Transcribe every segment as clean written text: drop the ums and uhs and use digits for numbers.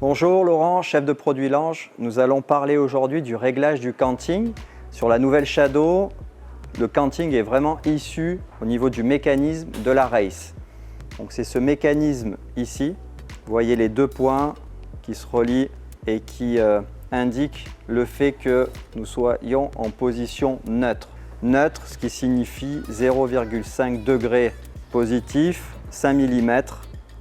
Bonjour Laurent, chef de produit Lange. Nous allons parler aujourd'hui du réglage du canting. Sur la nouvelle Shadow, le canting est vraiment issu au niveau du mécanisme de la race. Donc c'est ce mécanisme ici. Vous voyez les deux points qui se relient et qui indiquent le fait que nous soyons en position neutre. Neutre, ce qui signifie 0,5 degré positif, 5 mm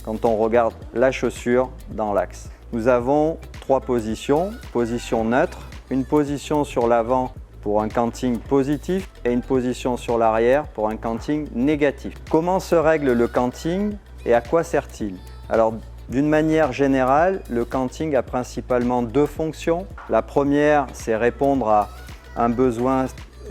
quand on regarde la chaussure dans l'axe. Nous avons trois positions. Position neutre, une position sur l'avant pour un canting positif et une position sur l'arrière pour un canting négatif. Comment se règle le canting et à quoi sert-il? Alors, d'une manière générale, le canting a principalement deux fonctions. La première, c'est répondre à un besoin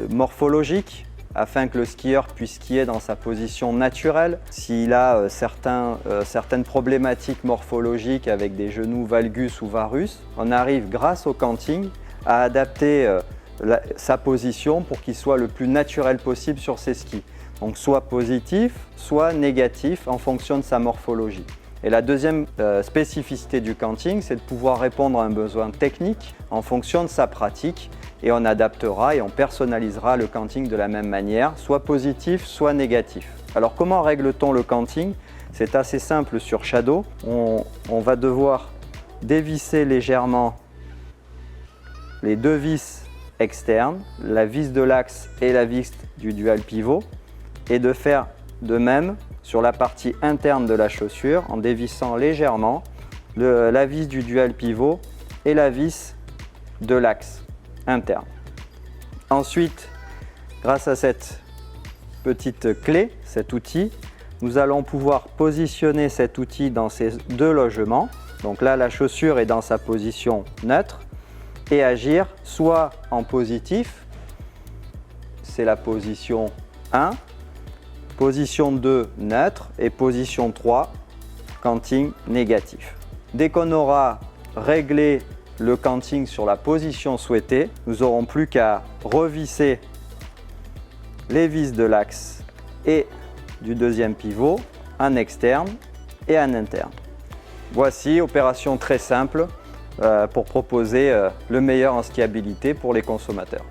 morphologique afin que le skieur puisse skier dans sa position naturelle. S'il a certaines problématiques morphologiques avec des genoux valgus ou varus, on arrive grâce au canting à adapter sa position pour qu'il soit le plus naturel possible sur ses skis. Donc soit positif, soit négatif en fonction de sa morphologie. Et la deuxième spécificité du canting, c'est de pouvoir répondre à un besoin technique en fonction de sa pratique. Et on adaptera et on personnalisera le canting de la même manière, soit positif, soit négatif. Alors comment règle-t-on le canting? C'est assez simple sur Shadow. On va devoir dévisser légèrement les deux vis externes, la vis de l'axe et la vis du dual pivot, et de faire de même sur la partie interne de la chaussure en dévissant légèrement la vis du dual pivot et la vis de l'axe interne. Ensuite, grâce à cette petite clé, cet outil, nous allons pouvoir positionner cet outil dans ces deux logements. Donc là, la chaussure est dans sa position neutre et agir soit en positif, c'est la position 1, position 2 neutre et position 3 canting négatif. Dès qu'on aura réglé le canting sur la position souhaitée, nous n'aurons plus qu'à revisser les vis de l'axe et du deuxième pivot, un externe et un interne. Voici, opération très simple pour proposer le meilleur en skiabilité pour les consommateurs.